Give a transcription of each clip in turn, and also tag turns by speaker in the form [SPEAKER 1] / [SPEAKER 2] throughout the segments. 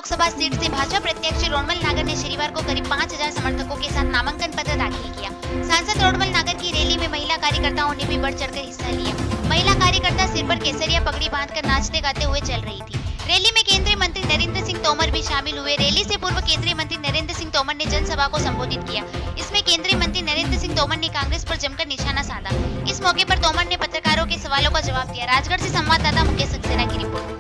[SPEAKER 1] Lok Sabha seat से भाजपा प्रत्याशी रोडमल नागर ने शनिवार को करीब 5000 समर्थकों के साथ नामांकन पत्र दाखिल किया। सांसद रोडमल नागर की रैली में महिला कार्यकर्ताओं ने भी बढ़ चढ़कर हिस्सा लिया। महिला कार्यकर्ता सिर पर केसरिया पगड़ी बांधकर नाचते गाते हुए चल रही थी। रैली में केंद्रीय मंत्री नरेंद्र सिंह तोमर भी शामिल हुए। रैली से पूर्व केंद्रीय मंत्री नरेंद्र सिंह तोमर ने जनसभा को संबोधित किया। इसमें केंद्रीय मंत्री नरेंद्र सिंह तोमर ने कांग्रेस पर जमकर निशाना साधा। इस मौके पर तोमर ने पत्रकारों के सवालों का जवाब दिया। राजगढ़ से संवाददाता मुकेश सक्सेना की रिपोर्ट।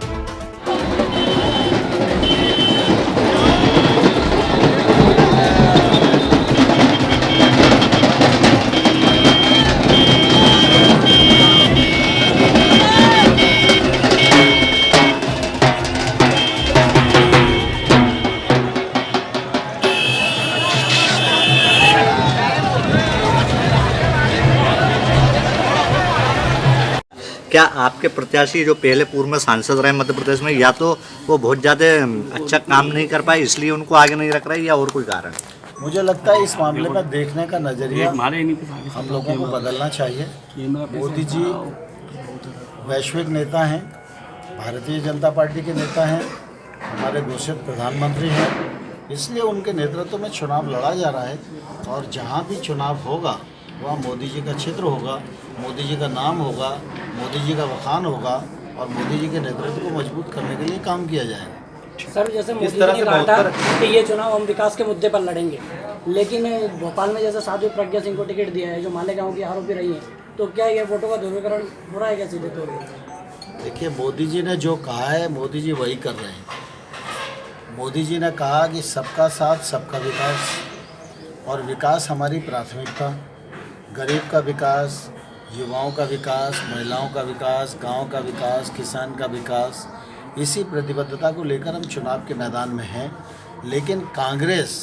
[SPEAKER 2] क्या आपके प्रत्याशी जो पहले पूर्व में सांसद रहे मध्य प्रदेश में, या तो वो बहुत ज़्यादा अच्छा काम नहीं कर पाए इसलिए उनको आगे नहीं रख रहे, या और कोई कारण?
[SPEAKER 3] मुझे लगता है इस मामले में देखने का नज़रिया हम लोगों को बदलना चाहिए। मोदी जी वैश्विक नेता हैं, भारतीय जनता पार्टी के नेता हैं, हमारे घोषित प्रधानमंत्री हैं, इसलिए उनके नेतृत्व में चुनाव लड़ा जा रहा है। और जहाँ भी चुनाव होगा वहाँ मोदी जी का क्षेत्र होगा, मोदी जी का नाम होगा, मोदी जी का बखान होगा और मोदी जी के नेतृत्व को मजबूत करने के लिए काम किया जाएगा।
[SPEAKER 4] सर, जैसे मोदी जी ने कहा था कि ये चुनाव हम विकास के मुद्दे पर लड़ेंगे, लेकिन भोपाल में जैसे साध्वी प्रज्ञा सिंह को टिकट दिया है जो मालेगांव की आरोपी रही है, तो क्या ये वोटों का ध्रुवीकरण हो रहा है क्या सीधे तौर पर?
[SPEAKER 3] देखिए, मोदी जी ने जो कहा है मोदी जी वही कर रहे हैं। मोदी जी ने कहा कि सबका साथ सबका विकास, और विकास हमारी प्राथमिकता, गरीब का विकास, युवाओं का विकास, महिलाओं का विकास, गांव का विकास, किसान का विकास, इसी प्रतिबद्धता को लेकर हम चुनाव के मैदान में हैं। लेकिन कांग्रेस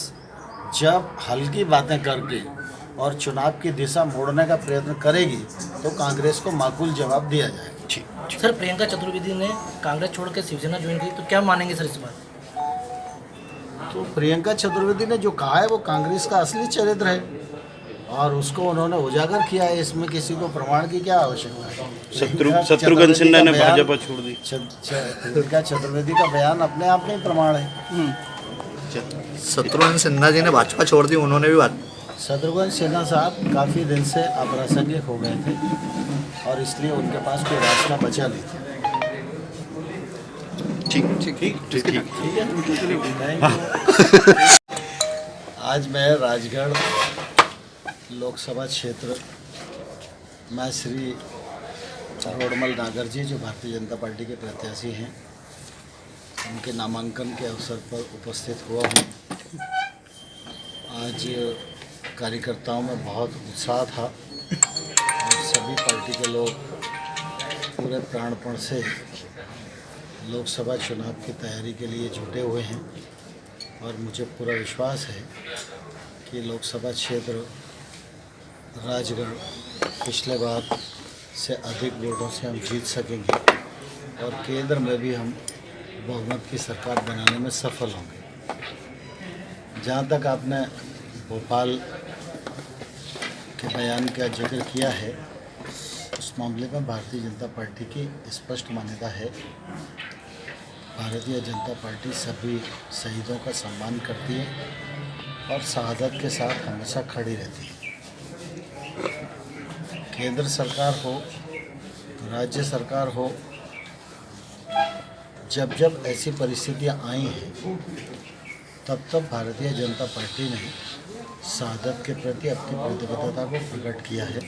[SPEAKER 3] जब हल्की बातें करके और चुनाव की दिशा मोड़ने का प्रयत्न करेगी तो कांग्रेस को माकूल जवाब दिया जाएगा।
[SPEAKER 5] सर, प्रियंका चतुर्वेदी ने कांग्रेस छोड़ के शिवसेना ज्वाइन की, तो क्या मानेंगे सर इस बात?
[SPEAKER 3] तो प्रियंका चतुर्वेदी ने जो कहा है वो कांग्रेस का असली चरित्र है और उसको उन्होंने उजागर किया है। इसमें किसी को प्रमाण की क्या आवश्यकता है?
[SPEAKER 6] शत्रुघ्न सिन्हा ने भाजपा छोड़ दी।
[SPEAKER 3] प्रियंका चतुर्वेदी का बयान अपने आप में प्रमाण है।
[SPEAKER 2] शत्रुघ्न सिन्हा जी ने भाजपा छोड़ दी, उन्होंने भी बात।
[SPEAKER 3] शत्रुघ्न सिन्हा साहब काफ़ी दिन से अप्रासंगिक हो गए थे और इसलिए उनके पास कोई रास्ता बचा नहीं था। ठीक है। आज मैं राजगढ़ लोकसभा क्षेत्र में श्री रोडमल नागर जी, जो भारतीय जनता पार्टी के प्रत्याशी हैं, उनके नामांकन के अवसर पर उपस्थित हुआ हूँ। आज कार्यकर्ताओं में बहुत उत्साह था और सभी पार्टी के लोग पूरे प्राणपण से लोकसभा चुनाव की तैयारी के लिए जुटे हुए हैं और मुझे पूरा विश्वास है कि लोकसभा क्षेत्र राजगढ़ पिछले बार से अधिक वोटों से हम जीत सकेंगे और केंद्र में भी हम बहुमत की सरकार बनाने में सफल होंगे। जहाँ तक आपने भोपाल के बयान का जिक्र किया है, उस मामले में भारतीय जनता पार्टी की स्पष्ट मान्यता है। भारतीय जनता पार्टी सभी शहीदों का सम्मान करती है और शहादत के साथ हमेशा खड़ी रहती है। केंद्र सरकार हो, राज्य सरकार हो, जब जब ऐसी परिस्थितियां आई हैं तब तब भारतीय जनता पार्टी ने शहादत के प्रति अपनी प्रतिबद्धता को प्रकट किया है।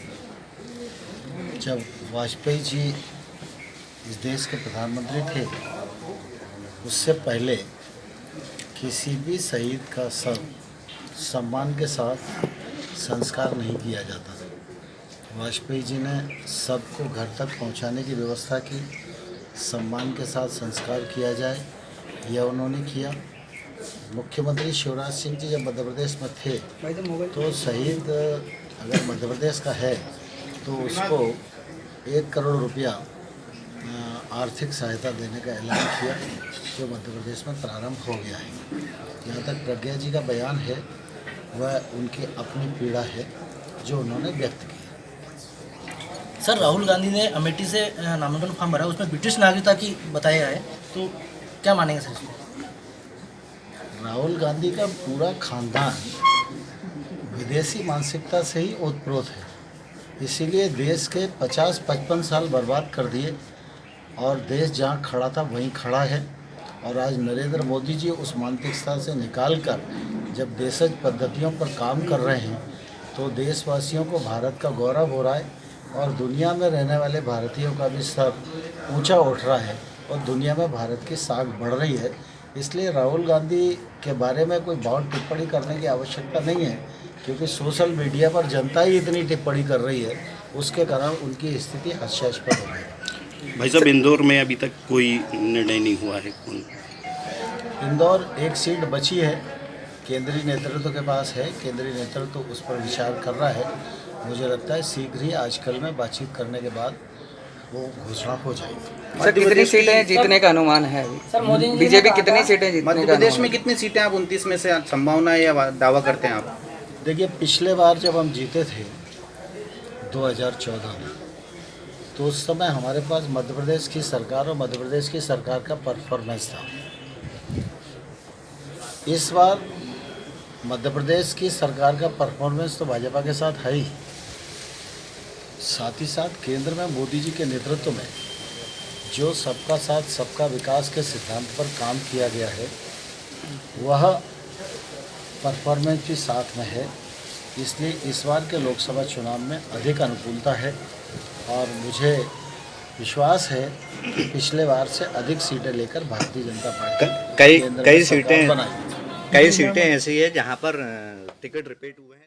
[SPEAKER 3] जब वाजपेयी जी इस देश के प्रधानमंत्री थे, उससे पहले किसी भी शहीद का सम्मान के साथ संस्कार नहीं किया जाता था। वाजपेयी जी ने सबको घर तक पहुंचाने की व्यवस्था की, सम्मान के साथ संस्कार किया जाए, यह उन्होंने किया। मुख्यमंत्री शिवराज सिंह जी जब मध्य प्रदेश में थे तो शहीद अगर मध्य प्रदेश का है तो उसको 1 करोड़ रुपया आर्थिक सहायता देने का ऐलान किया, जो मध्य प्रदेश में प्रारंभ हो गया है। जहाँ तक प्रज्ञा जी का बयान है, वह उनकी अपनी पीड़ा है जो उन्होंने व्यक्त की।
[SPEAKER 5] सर, राहुल गांधी ने अमेठी से नामांकन फॉर्म भरा, उसमें ब्रिटिश नागरिकता की बताया है, तो क्या मानेंगे सर इसमें?
[SPEAKER 3] राहुल गांधी का पूरा खानदान विदेशी मानसिकता से ही ओतप्रोत है, इसीलिए देश के 50-55 साल बर्बाद कर दिए और देश जहाँ खड़ा था वहीं खड़ा है। और आज नरेंद्र मोदी जी उस मानसिकता से निकालकर जब देशज पद्धतियों पर काम कर रहे हैं तो देशवासियों को भारत का गौरव हो रहा है और दुनिया में रहने वाले भारतीयों का भी स्तर ऊंचा उठ रहा है और दुनिया में भारत की साख बढ़ रही है। इसलिए राहुल गांधी के बारे में कोई बहुत टिप्पणी करने की आवश्यकता नहीं है, क्योंकि सोशल मीडिया पर जनता ही इतनी टिप्पणी कर रही है, उसके कारण उनकी स्थिति हास्यास्पद हो गई है।
[SPEAKER 6] भाई साहब, इंदौर में अभी तक कोई निर्णय नहीं हुआ है।
[SPEAKER 3] इंदौर एक सीट बची है, केंद्रीय नेतृत्व के पास है, केंद्रीय नेतृत्व उस पर विचार कर रहा है। मुझे लगता है शीघ्र ही आजकल में बातचीत करने के बाद वो घोषणा हो जाएगी।
[SPEAKER 7] सर कितनी सीटें जीतने का अनुमान है अभी?
[SPEAKER 4] सर मोदी जी ने
[SPEAKER 7] बीजेपी
[SPEAKER 4] कहा
[SPEAKER 7] कितनी
[SPEAKER 4] था-
[SPEAKER 7] सीटें जीतने
[SPEAKER 8] मध्य
[SPEAKER 7] का
[SPEAKER 8] प्रदेश
[SPEAKER 7] अनुमान
[SPEAKER 8] में कितनी सीटें आप 29 में से संभावना है या दावा करते हैं आप?
[SPEAKER 3] देखिए, पिछले बार जब हम जीते थे 2014 में, तो उस समय हमारे पास मध्य प्रदेश की सरकार और मध्य प्रदेश की सरकार का परफॉर्मेंस था। इस बार मध्य प्रदेश की सरकार का परफॉर्मेंस तो भाजपा के साथ है ही, साथ ही साथ केंद्र में मोदी जी के नेतृत्व में जो सबका साथ सबका विकास के सिद्धांत पर काम किया गया है वह परफॉर्मेंस भी साथ में है। इसलिए इस बार के लोकसभा चुनाव में अधिक अनुकूलता है और मुझे विश्वास है कि पिछले बार से अधिक सीटें लेकर भारतीय जनता पार्टी केंद्र में सरकार बनाएगी।
[SPEAKER 2] कई सीटें ऐसी है जहाँ पर टिकट रिपीट हुए हैं।